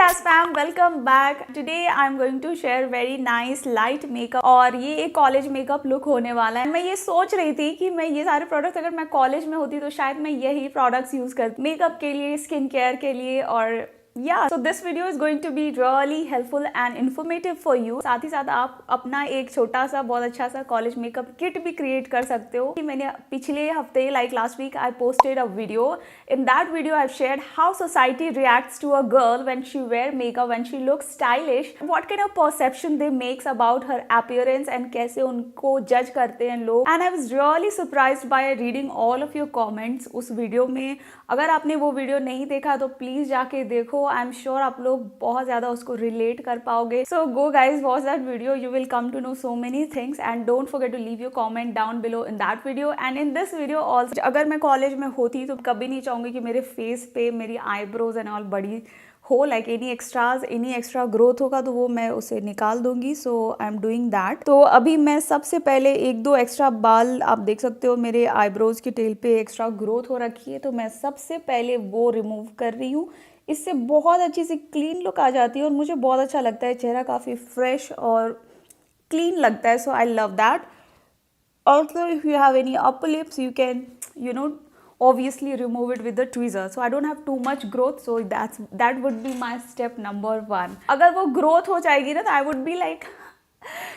yes fam, welcome back. Today I'm going to share very nice light makeup और ये एक college makeup look होने वाला है। मैं ये सोच रही थी कि मैं ये सारे प्रोडक्ट्स अगर मैं कॉलेज में होती तो शायद मैं यही प्रोडक्ट्स यूज करती मेकअप के लिए, स्किन केयर के लिए और so this video is going to be really helpful and informative for you. साथ ही साथ आप अपना एक छोटा सा बहुत अच्छा सा कॉलेज मेकअप किट भी क्रिएट कर सकते हो। मैंने पिछले हफ्ते like last week I posted a video. In that video I've shared how society reacts to a girl when she wear makeup, when she looks stylish, what kind of perception they makes about her appearance and कैसे उनको जज करते हैं लोग। And I was really surprised by reading all of your comments उस video में। अगर आपने वो वीडियो नहीं देखा तो प्लीज जाके देखो। आई एम श्योर आप लोग बहुत ज्यादा उसको रिलेट कर पाओगे। So go guys watch that video, you will come to know so many things and don't forget to leave your comment down below in that video and in this video also. अगर मैं college में होती तो कभी नहीं चाहूंगी कि मेरे फेस पे मेरी आईब्रोज एंड ऑल बड़ी हो, लाइक एनी एक्स्ट्रा ग्रोथ होगा तो वो मैं उसे निकाल दूंगी। सो आई एम डूइंग दैट। तो अभी मैं सबसे पहले एक दो एक्स्ट्रा बाल आप देख सकते हो मेरे आईब्रोज की टेल पे एक्स्ट्रा ग्रोथ हो रखी है, तो मैं सबसे पहले वो रिमूव कर रही हूँ। इससे बहुत अच्छी सी क्लीन लुक आ जाती है और मुझे बहुत अच्छा लगता है, चेहरा काफ़ी फ्रेश और क्लीन लगता है। So I love that. Also if you have any upper lips you can obviously remove it with the tweezer. So I don't have too much growth, so that would be my step number 1. अगर वो growth हो जाएगी ना तो I would be like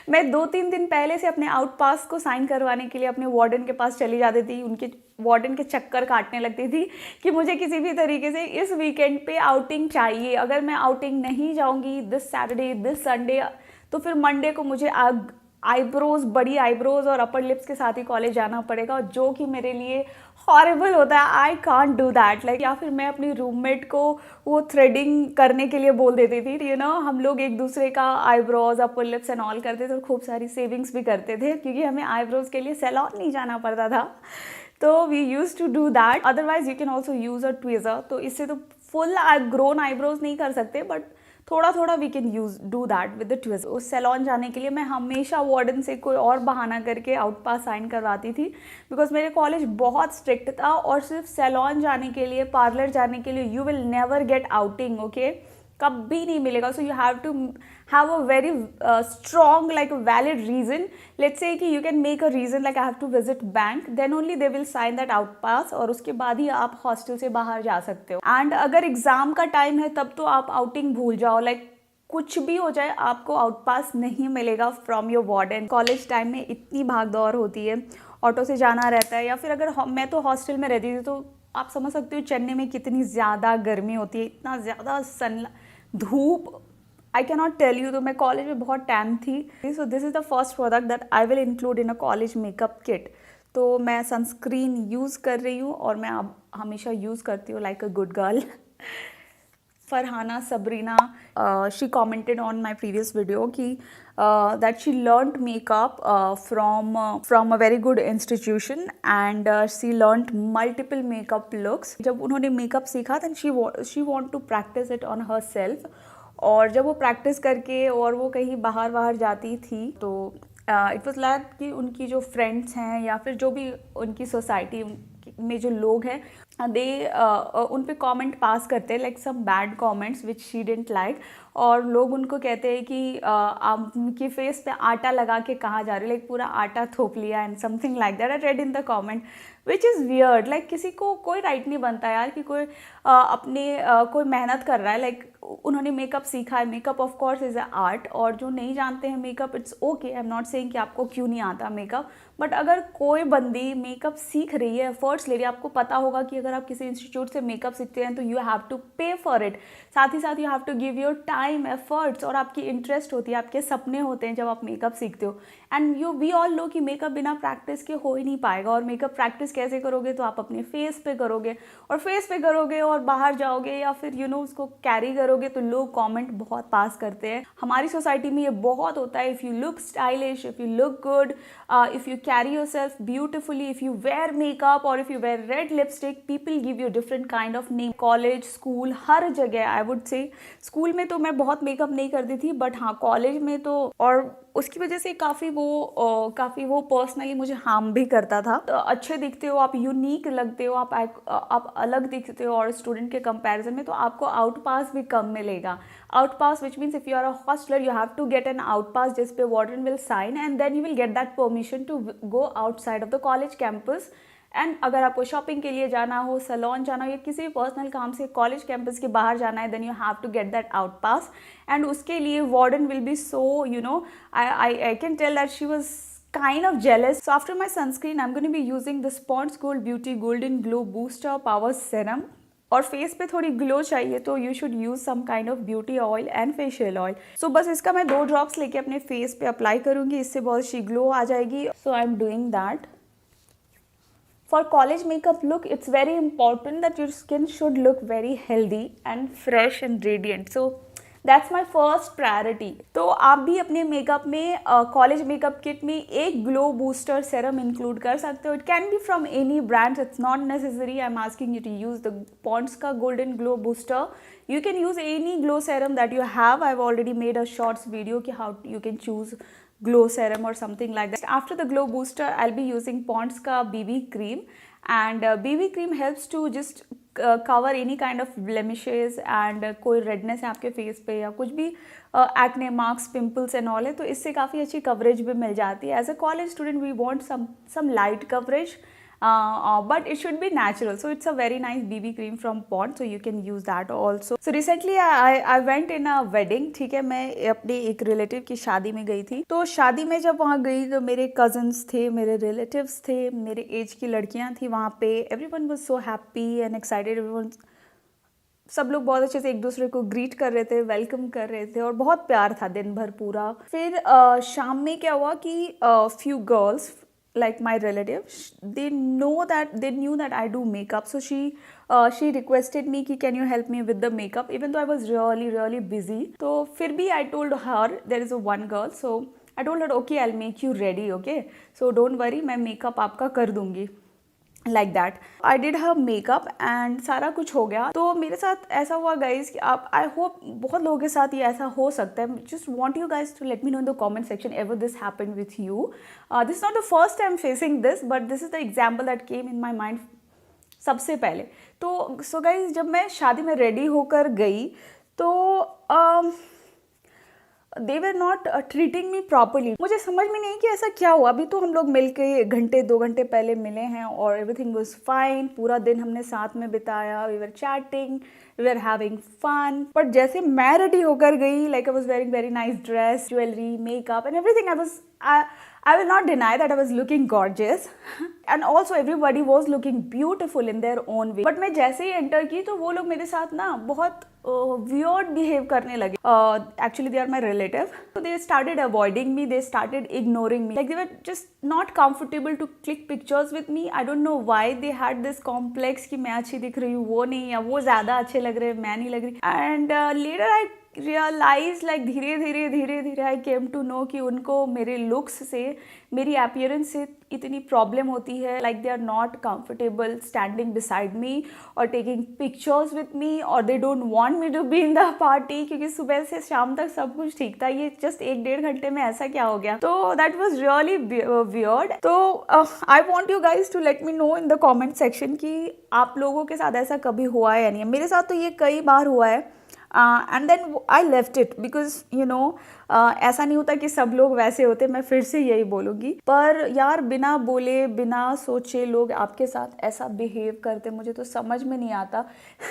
मैं 2-3 दिन पहले से अपने आउट पास को साइन करवाने के लिए अपने वार्डन के पास चली जाती थी, उनके वार्डन के चक्कर काटने लगती थी कि मुझे किसी भी तरीके से इस वीकेंड पे आउटिंग चाहिए। अगर मैं आउटिंग नहीं जाऊंगी दिस सैटरडे, दिस संडे, तो फिर मंडे को मुझे आईब्रोज, बड़ी आईब्रोज और अपर लिप्स के साथ ही कॉलेज जाना पड़ेगा, जो कि मेरे लिए हॉरिबल होता है। I can't do that like. या फिर मैं अपनी रूममेट को वो थ्रेडिंग करने के लिए बोल देती थी, यू नो, हम लोग एक दूसरे का eyebrows, upper lips and all करते थे और खूब सारी सेविंग्स भी करते थे क्योंकि हमें आईब्रोज के लिए सैलून नहीं जाना पड़ता था। तो we use to do that. Otherwise you can also use a tweezer. तो इससे तो फुल ग्रोन आईब्रोज नहीं कर सकते बट थोड़ा थोड़ा we can use do that with the twist. उस सैलून जाने के लिए मैं हमेशा वार्डन से कोई और बहाना करके आउट पास साइन करवाती थी बिकॉज मेरे कॉलेज बहुत स्ट्रिक्ट था और सिर्फ सैलून जाने के लिए, पार्लर जाने के लिए you will never get outing, okay, कभी नहीं मिलेगा। So you have to have a very strong like valid reason. Let's say कि you can make a reason like I have to visit bank, then only they will sign that out pass और उसके बाद ही आप hostel से बाहर जा सकते हो। एंड अगर एग्जाम का टाइम है तब तो आप आउटिंग भूल जाओ, लाइक कुछ भी हो जाए आपको आउट पास नहीं मिलेगा from your warden. College time में इतनी भाग दौड़ होती है, ऑटो से जाना रहता है, या फिर अगर मैं तो हॉस्टल में रहती थी तो आप समझ सकते हो चेन्नई में कितनी ज़्यादा गर्मी होती है, इतना ज़्यादा धूप, I can not tell you. तो मैं कॉलेज में बहुत टैन थी। So this is the first product that I will include in a college makeup kit. तो मैं सनस्क्रीन यूज़ कर रही हूँ और मैं अब हमेशा यूज़ करती हूँ like a good girl. Farhana Sabrina, she commented on my previous video कि that she learnt makeup from a very good institution and she learnt multiple makeup looks. जब उन्होंने makeup सीखा then she want to practice it on herself और जब वो practice करके और वो कहीं बाहर जाती थी तो इट वॉज लाइक कि उनकी जो फ्रेंड्स हैं या फिर जो भी उनकी सोसाइटी में जो लोग हैं दे उन पे कमेंट पास करते हैं like some bad comments which she didn't like, और लोग उनको कहते हैं कि आपकी फेस पे आटा लगा के कहाँ जा रही है, लाइक पूरा आटा थोप लिया and something like that. I read in the comment which is weird. Like किसी को कोई राइट नहीं बनता यार कि कोई कोई मेहनत कर रहा है, लाइक उन्होंने मेकअप सीखा है, makeup of course is a art, और जो नहीं जानते हैं makeup it's okay, I am not saying कि आपको क्यों नहीं आता मेकअप, बट अगर कोई बंदी मेकअप सीख रही है, एफर्ट्स ले रही है, आपको पता होगा कि अगर आप किसी इंस्टीट्यूट से मेकअप सीखते हैं तो you have to pay for it. साथ ही साथ you have to give your time, efforts, और आपकी इंटरेस्ट होती है, आपके सपने होते हैं जब आप मेकअप सीखते हो। एंड वी ऑल नो कि मेकअप बिना प्रैक्टिस के हो ही नहीं पाएगा, और मेकअप प्रैक्टिस कैसे करोगे तो आप अपने फेस पे करोगे, और फेस पे करोगे और बाहर जाओगे या फिर यू नो उसको कैरी करोगे तो लोग कमेंट बहुत पास करते हैं। हमारी सोसाइटी में ये बहुत होता है। If you look stylish, if you look good, if you carry yourself beautifully, if you wear makeup और if you wear red lipstick, people give you different kind of name. College, school, हर जगह I would say. School में तो मैं बहुत makeup नहीं करती थी बट हाँ कॉलेज में तो, और उसकी वजह से काफ़ी वो पर्सनली मुझे हार्म भी करता था। तो अच्छे दिखते हो आप, यूनिक लगते हो आप अलग दिखते हो और स्टूडेंट के कंपैरिजन में, तो आपको आउट पास भी कम मिलेगा। Out pass which means if you are a hosteller you have to get an out pass जिस पे warden will sign and then you will get that permission to go outside of the college campus. And अगर आपको shopping के लिए जाना हो, salon जाना हो या किसी भी पर्सनल काम से कॉलेज कैंपस के बाहर जाना है, then you have to get that out pass. And उसके लिए warden will be so I can tell that she was kind of jealous. So after my sunscreen I'm going to be using this Pond's Gold Beauty Golden Glow Booster Power Serum. और face पे थोड़ी glow चाहिए तो you should use some kind of beauty oil and facial oil. So बस इसका मैं 2 drops लेके अपने फेस पे अप्लाई करूंगी, इससे बहुत सी ग्लो आ जाएगी। So I am doing that. For college makeup look, it's very important that your skin should look very healthy and fresh and radiant. So that's my first priority. तो आप भी अपने मेकअप में कॉलेज मेकअप किट में एक glow booster serum include कर सकते हो। It can be from any brand, it's not necessary I am asking you to use the Pond's का golden glow booster. You can use any glow serum that you have. I've already made a shorts video ki how you can choose glow serum or something like that. After the glow booster, I'll be using Pond's ka BB cream, and BB cream helps to just cover any kind of blemishes and कोई redness है आपके face पे या कुछ भी acne marks, pimples and all है, तो इससे काफ़ी अच्छी coverage भी मिल जाती है. As a college student, we want some light coverage. But it should be natural, so it's a very nice BB cream from Pond, so you can use that also. So recently I went in a wedding. ठीक है, मैं अपने एक relative की शादी में गई थी. तो शादी में जब वहाँ गई तो मेरे कजन्स थे, मेरे रिलेटिव्स थे, मेरे एज की लड़कियाँ थी वहाँ पे. Everyone was so happy and excited. Everyone, सब लोग बहुत अच्छे से एक दूसरे को ग्रीट कर रहे थे, वेलकम कर रहे थे और बहुत प्यार था दिन भर पूरा. फिर शाम में क्या हुआ कि few girls like my relative, they knew that I do makeup, so she requested me कि can you help me with the makeup, even though I was really busy. तो फिर भी I told her, there is a one girl, so I told her okay I'll make you ready, okay, so don't worry, मैं makeup आपका कर दूंगी. Like that I did her makeup and सारा कुछ हो गया. तो मेरे साथ ऐसा हुआ गाइज कि आप, आई होप बहुत लोगों के साथ ये ऐसा हो सकता है. Just want you guys to let me know in the comment section ever this happen with you. This is not the first time facing this, but this is the example that came in my mind सबसे पहले. तो so guys जब मैं शादी में ready होकर गई तो they were not treating me properly. मुझे समझ में नहीं कि ऐसा क्या हुआ. अभी तो हम लोग मिल के घंटे 2 घंटे पहले मिले हैं और everything was fine. पूरा दिन हमने साथ में बिताया. We were chatting, we were having fun. But जैसे मैं रेडी होकर गई, like I was wearing very nice dress, jewelry, makeup and everything. I will not deny that I was looking gorgeous and also everybody was looking beautiful in their own way. But मैं जैसे ही enter की तो वो लोग मेरे साथ ना बहुत weird behave करने लगे. Actually they are my relative. So they started avoiding me, they started ignoring me. Like they were just not comfortable to click pictures with me. I don't know why they had this complex कि मैं अच्छी दिख रही हूँ, वो नहीं, या वो ज़्यादा अच्छे लग रहे हैं, मैं नहीं लग रही. And later I realize, like धीरे धीरे आई केम टू नो कि उनको मेरे लुक्स से, मेरी अपीयरेंस से इतनी प्रॉब्लम होती है. Like they are not comfortable standing beside me और टेकिंग पिक्चर्स विथ मी, और they don't want me to be in the party. क्योंकि सुबह से शाम तक सब कुछ ठीक था, ये जस्ट 1-1.5 घंटे में ऐसा क्या हो गया. तो दैट वॉज रियली वियर्ड. तो I want you guys to let me know in the comment section कि आप लोगों के साथ ऐसा कभी हुआ है या नहीं. मेरे साथ तो ये कई बार हुआ है. And then I left it because you know ऐसा नहीं होता कि सब लोग वैसे होते, मैं फिर से यही बोलूँगी. पर यार बिना बोले बिना सोचे लोग आपके साथ ऐसा बिहेव करते, मुझे तो समझ में नहीं आता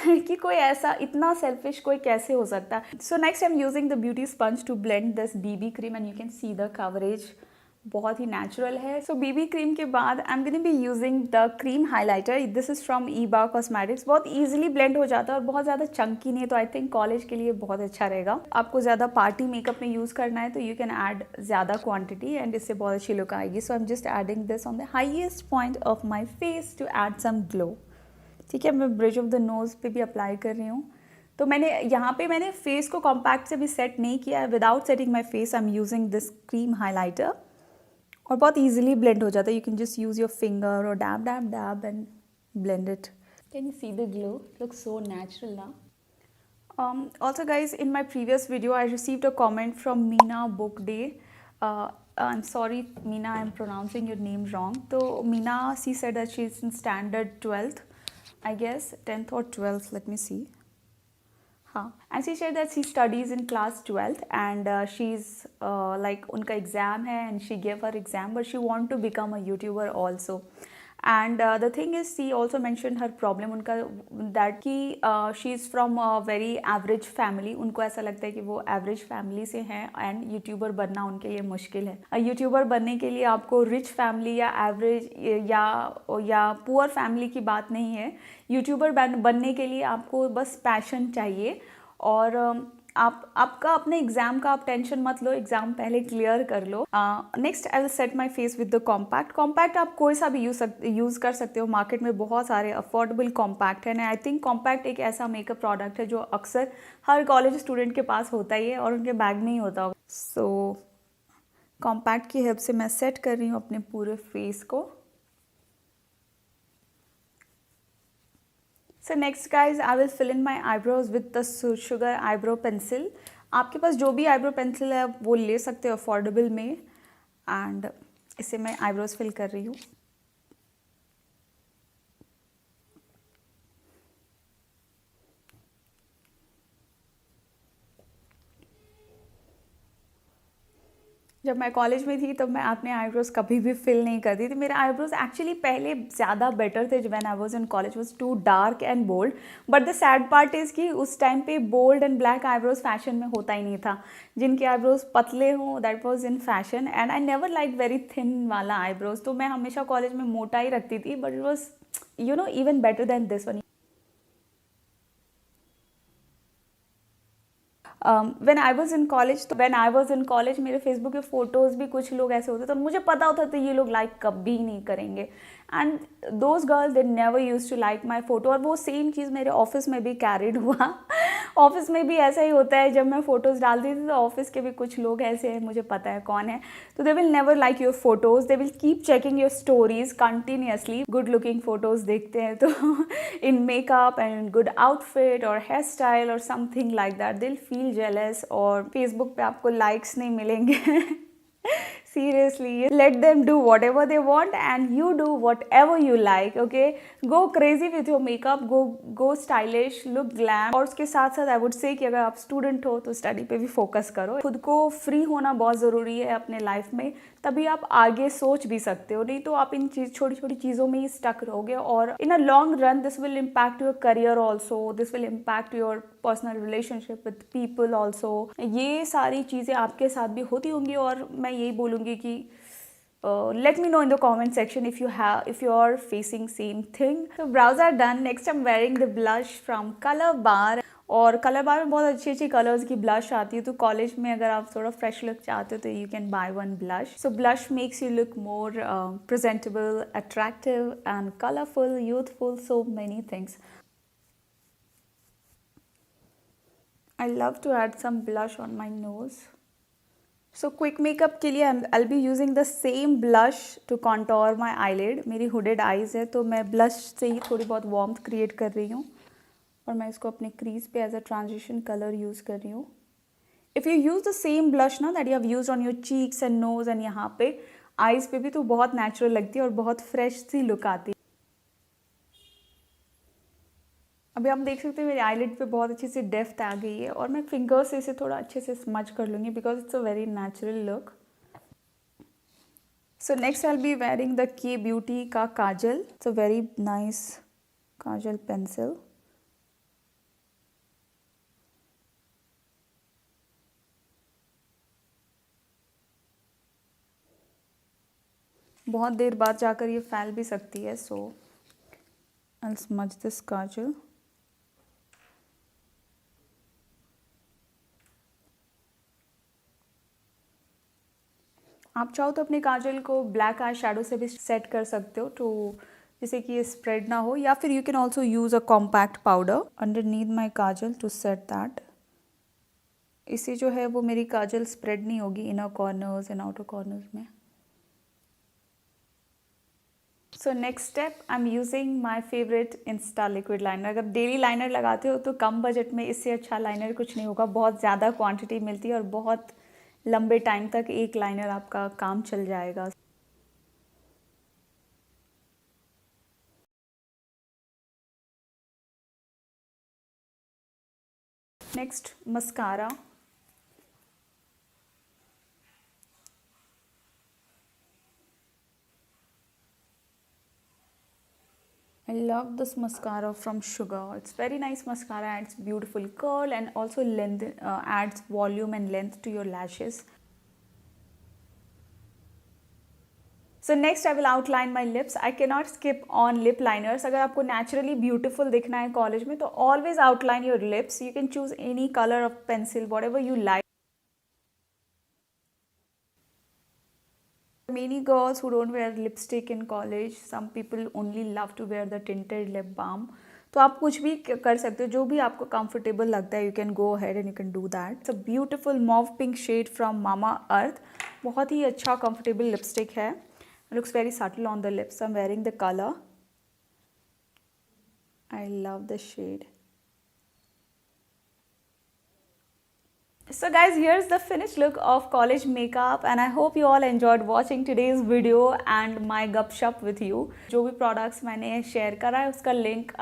कि कोई ऐसा इतना सेल्फिश कोई कैसे हो सकता है. So next I am using the beauty sponge to blend this BB cream and you can see the coverage बहुत ही नेचुरल है. सो बीबी क्रीम के बाद I am going to be using the cream highlighter. This is from Iba cosmetics. बहुत easily blend हो जाता है और बहुत ज़्यादा चंकी नहीं है, तो आई थिंक कॉलेज के लिए बहुत अच्छा रहेगा. आपको ज़्यादा पार्टी मेकअप में यूज़ करना है तो यू कैन ऐड ज़्यादा क्वांटिटी एंड इससे बहुत अच्छी लुक आएगी. So I am just adding this on the highest point of my face to add some glow. ठीक है, मैं ब्रिज ऑफ द नोज़ पे भी अप्लाई कर रही हूँ. तो मैंने फेस को कॉम्पैक्ट से भी सेट नहीं किया है. Without setting my face I am using this cream highlighter और बहुत इजीली ब्लेंड हो जाता है. You can just use your finger और dab dab dab and blend it. Can you see the glow? Looks so natural ना. Also guys, in my previous video I received a comment from Meena Bookday I'm sorry, Meena, I'm pronouncing your name wrong. So Meena, she said that she's in standard 12th, I guess 10th or 12th. Let me see. हाँ, and she said that she studies in class 12th and she's like उनका exam है and she gave her exam but she want to become a YouTuber also. And the thing is she also mentioned her problem उनका that कि she is from a very average family. उनको ऐसा लगता है कि वो average family से हैं and YouTuber बनना उनके लिए मुश्किल है. YouTuber बनने के लिए आपको rich family या average या poor family की बात नहीं है. यूट्यूबर बनने के लिए आपको बस पैशन चाहिए और आपका अपने एग्जाम का आप टेंशन मत लो, एग्जाम पहले क्लियर कर लो. Next I will set my face with the compact आप कोई सा भी यूज़ कर सकते हो. मार्केट में बहुत सारे अफोर्डेबल कॉम्पैक्ट है. आई थिंक कॉम्पैक्ट एक ऐसा मेकअप प्रोडक्ट है जो अक्सर हर कॉलेज स्टूडेंट के पास होता ही है और उनके बैग में ही होता होगा. सो कॉम्पैक्ट की हेल्प से मैं सेट कर रही हूँ अपने पूरे फेस को. So next guys, I will fill in my eyebrows with the Sugar eyebrow pencil. आपके पास जो भी आईब्रो पेंसिल है वो ले सकते हो अफोर्डेबल में. एंड इसे मैं आईब्रोज फिल कर रही हूँ. जब मैं कॉलेज में थी तब मैं अपने आईब्रोज कभी भी फिल नहीं करती थी. मेरे आईब्रोज एक्चुअली पहले ज़्यादा बेटर थे. When I was in college was too dark and bold. But the sad part is कि उस टाइम पे bold and black eyebrows fashion में होता ही नहीं था. जिनके आईब्रोज पतले हों that was in fashion. And I never like very thin वाला आईब्रोज. तो मैं हमेशा कॉलेज में मोटा ही रखती थी. But it was even better than this one. When I was in college मेरे फेसबुक के फ़ोटोज़ भी कुछ लोग ऐसे होते थे और मुझे पता होता था ये लोग लाइक कभी नहीं करेंगे. And those girls they never use to like my photo. और वो सेम चीज़ मेरे ऑफिस में भी कैरिड हुआ. ऑफिस में भी ऐसा ही होता है. जब मैं फ़ोटोज़ डालती थी तो ऑफिस के भी कुछ लोग ऐसे हैं, मुझे पता है कौन है. तो they will never like your photos. They will keep checking your stories continuously. Good looking photos देखते हैं तो in makeup and good outfit और हेयर स्टाइल और something like that they will feel jealous. और फेसबुक पे आपको likes नहीं मिलेंगे. Seriously, let them do whatever they want and you do whatever you like. Okay, go crazy with your makeup, go stylish, look glam. और उसके साथ साथ I would say कि अगर आप स्टूडेंट हो तो स्टडी पे भी फोकस करो. खुद को फ्री होना बहुत ज़रूरी है अपने लाइफ में. तभी आप आगे सोच भी सकते हो. नहीं तो आप इन छोटी छोटी चीज़ों में ही स्टक रहोगे. और in a long run this will impact your career also. This will impact your personal relationship with people also. ये सारी चीज़ें आपके साथ भी होती होंगी. और मैं यही बोलूँगी कि let me know in the comment section if you are facing same thing. So brows are done. Next I'm wearing the blush from Color Bar. और कलर बार में बहुत अच्छी अच्छी कलर्स की ब्लश आती है. तो कॉलेज में अगर आप थोड़ा फ्रेश लुक चाहते हो तो you can buy one blush. So blush makes you look more presentable, attractive and colourful, youthful, so many things. I love to add some blush on my nose. So quick makeup के लिए I be using the same blush to contour my eyelid. मेरी hooded eyes है तो मैं blush से ही थोड़ी बहुत warmth create कर रही हूँ. और मैं इसको अपने क्रीज पे as a transition colour use कर रही हूँ. If you use the same blush ना that you have used on your cheeks and nose and यहाँ पे आईज पे भी, तो बहुत नेचुरल लगती है और बहुत फ्रेश सी लुक आती है. अभी आप देख सकते हैं मेरे आईलिड पे बहुत अच्छी सी डेप्थ आ गई है. और मैं फिंगर से इसे थोड़ा अच्छे से स्मच कर लूँगी because it's a very natural look. So next I will be wearing the K beauty का kajal. It's a very nice kajal pencil. बहुत देर बाद जाकर ये फैल भी सकती है. So I will smudge this kajal. आप चाहो तो अपने काजल को ब्लैक आई शैडो से भी सेट कर सकते हो तो जिससे कि ये स्प्रेड ना हो. या फिर you can also use a compact powder underneath my kajal to set that. इससे जो है वो मेरी काजल स्प्रेड नहीं होगी inner corners and outer corners में. So next step I am using my favourite insta liquid liner. अगर डेली लाइनर लगाते हो तो कम बजट में इससे अच्छा लाइनर कुछ नहीं होगा. बहुत ज़्यादा क्वांटिटी मिलती है और बहुत लंबे टाइम तक एक लाइनर आपका काम चल जाएगा। Next mascara. I love this mascara from Sugar. It's very nice mascara, adds beautiful curl and also length, adds volume and length to your lashes. So next I will outline my lips. I cannot skip on lip liners. अगर आपको naturally beautiful दिखना है college में तो always outline your lips. You can choose any color of pencil, whatever you like. Many girls who don't wear lipstick in college, some people only love to wear the tinted lip balm. तो आप कुछ भी कर सकते हो, जो भी आपको कंफर्टेबल लगता है, you can go ahead and you can do that. It's a beautiful mauve pink shade from Mamaearth. बहुत ही अच्छा कंफर्टेबल लिपस्टिक है। Looks very subtle on the lips. I am wearing the colour. I love the shade. So guys, here's the finished look of college makeup and I hope you all enjoyed watching today's video and my gupshup with you. जो भी products मैंने share करा है उसका link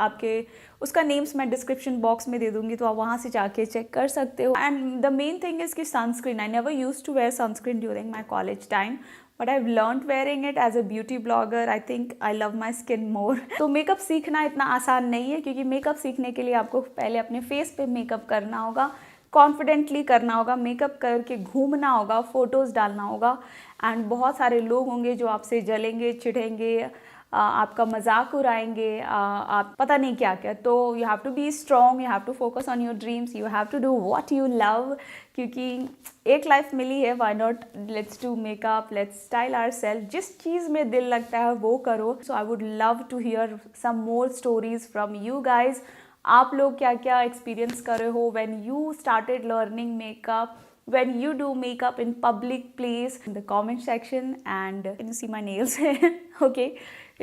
उसका names मैं description box में दे दूँगी, तो आप वहाँ से जाके check कर सकते हो। And the main thing is कि sunscreen. I never used to wear sunscreen during my college time. But I've learned wearing it as a beauty blogger. I think I love my skin more. तो makeup सीखना इतना आसान नहीं है, क्योंकि makeup सीखने के लिए आपको पहले अपने फेस पे मेकअप करना होगा, कॉन्फिडेंटली करना होगा, मेकअप करके घूमना होगा, फ़ोटोज़ डालना होगा एंड बहुत सारे लोग होंगे जो आपसे जलेंगे, चिढ़ेंगे, आपका मजाक उड़ाएंगे, आप पता नहीं क्या क्या। तो you have to be strong, you have to focus on your dreams, you have to do what you love, क्योंकि एक लाइफ मिली है, why not, let's do makeup, let's style ourselves. जिस चीज़ में दिल लगता है वो करो। So I would love to hear some more stories from you guys. आप लोग क्या क्या एक्सपीरियंस कर रहे हो when you started learning makeup, when you do makeup in public place, in the comment section. And can you see my nails? Okay,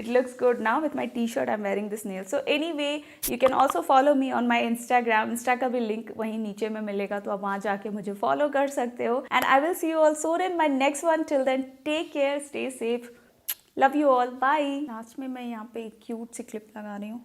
it looks good now with my t-shirt. I'm wearing this nail. So anyway, you can also follow me on my Instagram. Insta का भी link वहीं नीचे में मिलेगा, तो आप वहाँ जाके मुझे फॉलो कर सकते हो। And I will see you all soon in my next one. Till then, take care, stay safe. Love you all. Bye. Last में मैं यहाँ पे एक क्यूट सी क्लिप लगा रही हूँ।